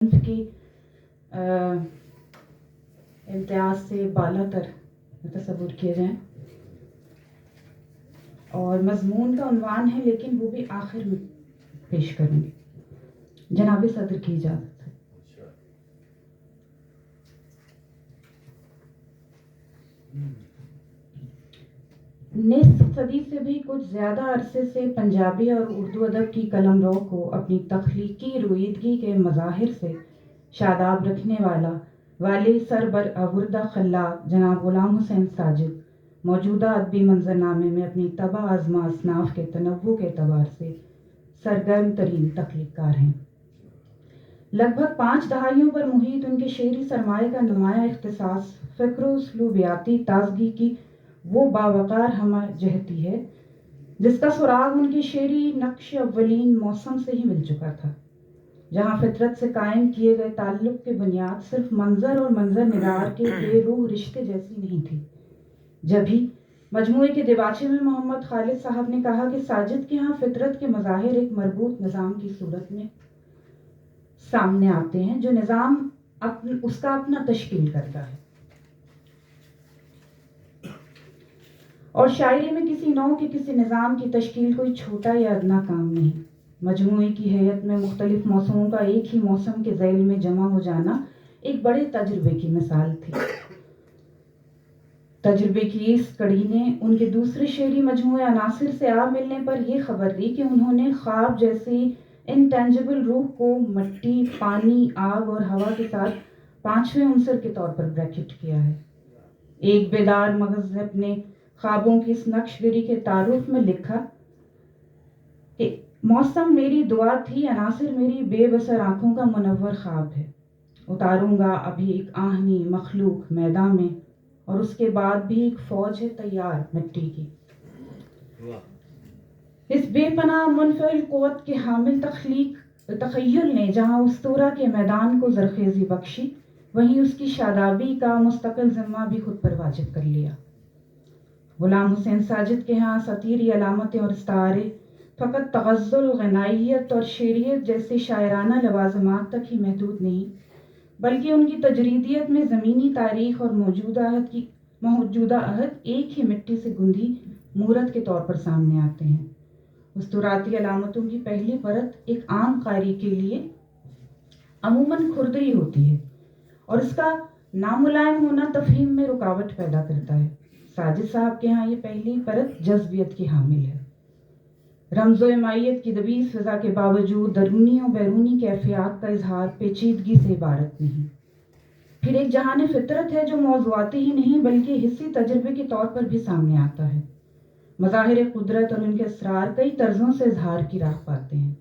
کی امتیاز سے بالا تر تصور کیے جائیں، اور مضمون کا عنوان ہے لیکن وہ بھی آخر میں پیش کروں گی۔ جناب صدر کی اجازت ہے۔ نصف صدی سے بھی کچھ زیادہ عرصے سے پنجابی اور اردو ادب کی قلمرو کو اپنی تخلیقی رویدگی کے مظاہر سے شاداب رکھنے والا والی سربراوردہ خلاق جناب غلام حسین ساجد موجودہ ادبی منظرنامے میں اپنی طبع آزما اصناف کے تنوع کے اعتبار سے سرگرم ترین تخلیق کار ہیں۔ لگ بھگ 5 دہائیوں پر محیط ان کے شعری سرمایہ کا نمایاں اختصاص فکر و اسلوبیاتی تازگی کی وہ باوقار ہمہ جہتی ہے جس کا سراغ ان کے شعری نقش اولین موسم سے ہی مل چکا تھا، جہاں فطرت سے قائم کیے گئے تعلق کی بنیاد صرف منظر اور منظر نگار کے بے روح رشتے جیسی نہیں تھی۔ جبھی مجموعے کے دیباچے میں محمد خالد صاحب نے کہا کہ ساجد کے ہاں فطرت کے مظاہر ایک مربوط نظام کی صورت میں سامنے آتے ہیں، جو نظام اس کا اپنا تشکیل کرتا ہے، اور شاعری میں کسی نوع کے کسی نظام کی تشکیل کوئی چھوٹا یا ادنا کام نہیں۔ مجموعے کی حیت میں مختلف موسموں کا ایک ہی موسم کے ذیل میں جمع ہو جانا ایک بڑے تجربے کی مثال تھی۔ تجربے کی اس کڑی نے ان کے دوسرے شعری مجموعے عناصر سے آ ملنے پر یہ خبر دی کہ انہوں نے خواب جیسی انٹینجبل روح کو مٹی، پانی، آگ اور ہوا کے ساتھ 5ویں عنصر کے طور پر بریکٹ کیا ہے۔ ایک بیدار مغز نے اپنے خوابوں کی اس نقش گری کے تعارف میں لکھا کہ موسم میری دعا تھی، عناصر میری بے بصر آنکھوں کا منور خواب ہے۔ اتاروں گا ابھی ایک آہنی مخلوق میدان میں، اور اس کے بعد بھی ایک فوج ہے تیار مٹی کی۔ اس بے پناہ منفعل قوت کے حامل تخیل نے جہاں اسطورہ کے میدان کو زرخیزی بخشی، وہیں اس کی شادابی کا مستقل ذمہ بھی خود پر واجب کر لیا۔ غلام حسین ساجد کے ہاں سطیری علامتیں اور استعارے فقط تغزل، غنائیت اور شعریت جیسے شاعرانہ لوازمات تک ہی محدود نہیں، بلکہ ان کی تجریدیت میں زمینی تاریخ اور موجودہ عہد ایک ہی مٹی سے گندھی مورت کے طور پر سامنے آتے ہیں۔ اسطوراتی علامتوں کی پہلی پرت ایک عام قاری کے لیے عموماً کھردری ہوتی ہے، اور اس کا ناملائم ہونا تفہیم میں رکاوٹ پیدا کرتا ہے۔ ساجد صاحب کے ہاں یہ پہلی پرت جذبیت کی حامل ہے۔ رمز و امائیت کی دبیس فضا کے باوجود درونی و بیرونی کیفیات کا اظہار پیچیدگی سے عبارت نہیں۔ پھر ایک جہان فطرت ہے جو موضوعاتی ہی نہیں بلکہ حسی تجربے کے طور پر بھی سامنے آتا ہے۔ مظاہر قدرت اور ان کے اسرار کئی طرزوں سے اظہار کی راہ پاتے ہیں۔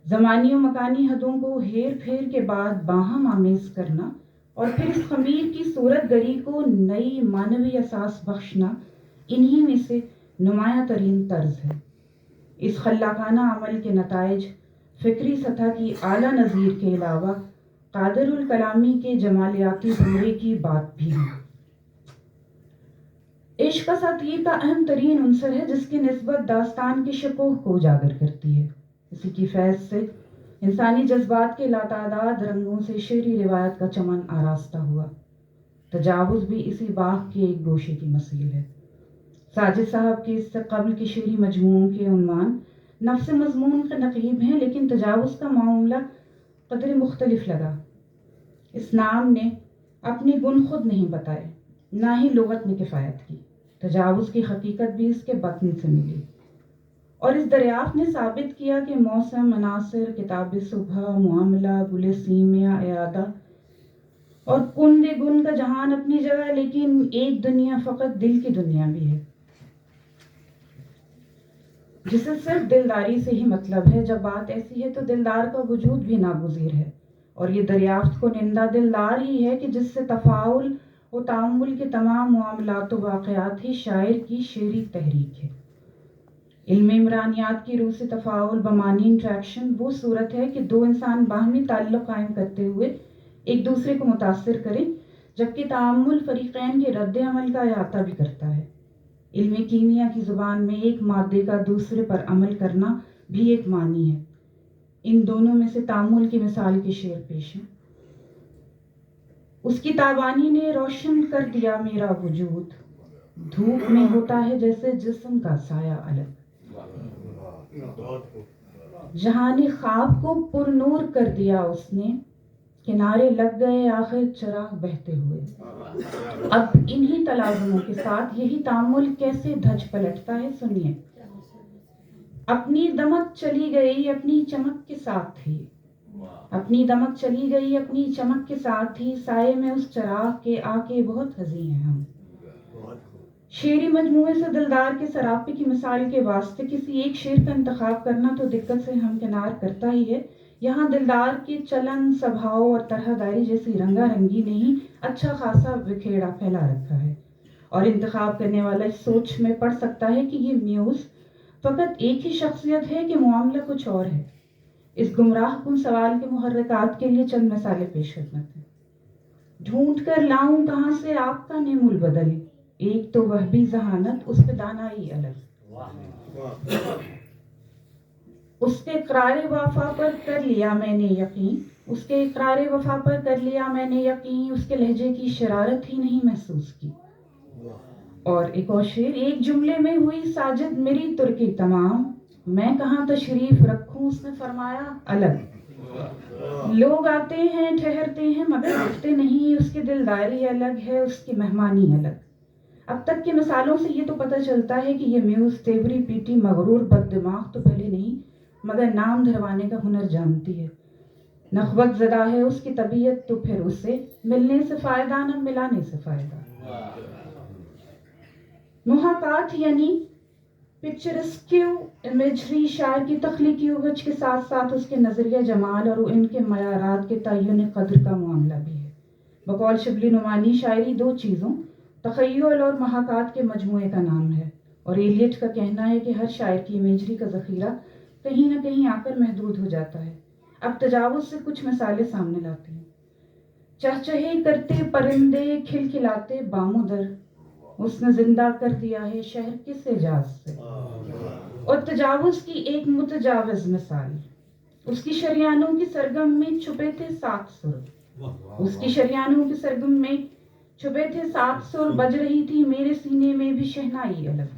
زمانی و مکانی حدوں کو ہیر پھیر کے بعد باہم آمیز کرنا اور پھر اس خمیر کی صورت گری کو نئی معنوی اساس بخشنا انہی میں سے نمایاں ترین طرز ہے۔ اس خلاقانہ عمل کے نتائج فکری سطح کی اعلیٰ نظیر کے علاوہ قادر الکلامی کے جمالیاتی دورے کی بات بھی ہے۔ عشق اساطیر کا اہم ترین عنصر ہے جس کی نسبت داستان کے شکوہ کو اجاگر کرتی ہے۔ اسی کی فیض سے انسانی جذبات کے لاتعداد رنگوں سے شعری روایت کا چمن آراستہ ہوا۔ تجاوز بھی اسی باغ کے ایک گوشے کی مثیل ہے۔ ساجد صاحب کے اس سے قبل کے شعری مجموعوں کے عنوان نفس مضمون کا نقیب ہیں، لیکن تجاوز کا معاملہ قدر مختلف لگا۔ اس نام نے اپنی گن خود نہیں بتائے، نہ ہی لغت نے کفایت کی۔ تجاوز کی حقیقت بھی اس کے بطن سے ملی، اور اس دریافت نے ثابت کیا کہ موسم، عناصر، کتاب صبح، معاملہ، گل سیمیا، اعادہ اور کند گن کا جہان اپنی جگہ، لیکن ایک دنیا فقط دل کی دنیا بھی ہے، جسے صرف دلداری سے ہی مطلب ہے۔ جب بات ایسی ہے تو دلدار کا وجود بھی ناگزیر ہے، اور یہ دریافت کنندہ دلدار ہی ہے کہ جس سے تفاعل و تعامل کے تمام معاملات و واقعات ہی شاعر کی شعری تحریک ہے۔ علم عمرانیات کی روح سے تفاعل بمعنی انٹریکشن وہ صورت ہے کہ دو انسان باہمی تعلق قائم کرتے ہوئے ایک دوسرے کو متاثر کریں، جبکہ تعامل فریقین کے رد عمل کا احاطہ بھی کرتا ہے۔ علم کیمیا کی زبان میں ایک مادے کا دوسرے پر عمل کرنا بھی ایک معنی ہے۔ ان دونوں میں سے تامل کی مثال کے شعر پیش ہیں. اس کی تابانی نے روشن کر دیا میرا وجود، دھوپ میں ہوتا ہے جیسے جسم کا سایہ الگ. جہان خواب کو پر نور کر دیا اس نے، کنارے لگ گئے آخر چراغ بہتے ہوئے. اب انہی تلازموں کے ساتھ یہی تامل کیسے دھج پلٹتا ہے سنیے. اپنی دمک چلی گئی اپنی چمک کے ساتھ تھی، اپنی دمک چلی گئی اپنی چمک کے ساتھ تھی، سائے میں اس چراغ کے آ کے بہت حزین ہیں ہم. شعری مجموعے سے دلدار کے سراپے کی مثال کے واسطے کسی ایک شعر کا انتخاب کرنا تو دقت سے ہمکنار کرتا ہی ہے. یہاں دلدار کے چلن، سبھاؤ اور طرح داری جیسی رنگا رنگی نے ہی اچھا خاصا بکھیڑا پھیلا رکھا ہے، اور انتخاب کرنے والا اس سوچ میں پڑ سکتا ہے کہ یہ میوز فقط ایک ہی شخصیت ہے کہ معاملہ کچھ اور ہے. اس گمراہ کن سوال کے محرکات کے لیے چند مثالیں پیش خدمت ہیں. ڈھونڈ کر لاؤں کہاں سے آپ کا نعم البدل، ایک تو وہ بھی ذہانت اس پہ دانائی الگ. اس کے اقرار وفا پر کر لیا میں نے یقین، اس کے اقرار وفا پر کر لیا میں نے یقین، اس کے لہجے کی شرارت ہی نہیں محسوس کی. اور ایک اور شعر، ایک جملے میں ہوئی ساجد میری ترکی تمام، میں کہاں تشریف رکھوں اس نے فرمایا الگ. لوگ آتے ہیں ٹھہرتے ہیں مگر رکھتے نہیں، اس کی دلداری الگ ہے اس کی مہمانی الگ. اب تک کی مثالوں سے یہ تو پتہ چلتا ہے کہ یہ میوز تیوری پیٹی مغرور بد دماغ تو بھلے نہیں مگر نام دھروانے کا ہنر جانتی ہے. نخوت زدہ ہے اس کی طبیعت تو پھر اسے ملنے سے فائدہ نہ ملانے سے فائدہ. محاکات یعنی پکچرسکیو امیجری شاعر کی تخلیقی اوج کے ساتھ ساتھ اس کے نظریہ جمال اور ان کے معیارات کے تعین قدر کا معاملہ بھی ہے. بقول شبلی نعمانی شاعری دو چیزوں تخیل اور محاکات کے مجموعے کا نام ہے، اور ایلیٹ کا کہنا ہے کہ ہر شاعر کی امیجری کا ذخیرہ کہیں نہ کہیں آ کر محدود ہو جاتا ہے. اب تجاوز سے کچھ مثالیں سامنے لاتے ہیں. چہچہے کرتے پرندے کھلکھلاتے بام و در، اس نے زندہ کر دیا ہے شہر کس اعجاز سے. اور تجاوز کی ایک متجاوز مثال، اس کی شریانوں کی سرگم میں چھپے تھے 7 سر، اس کی شریانوں کی سرگم میں چھپے تھے 7 سر، بج رہی تھی میرے سینے میں بھی شہنائی الگ.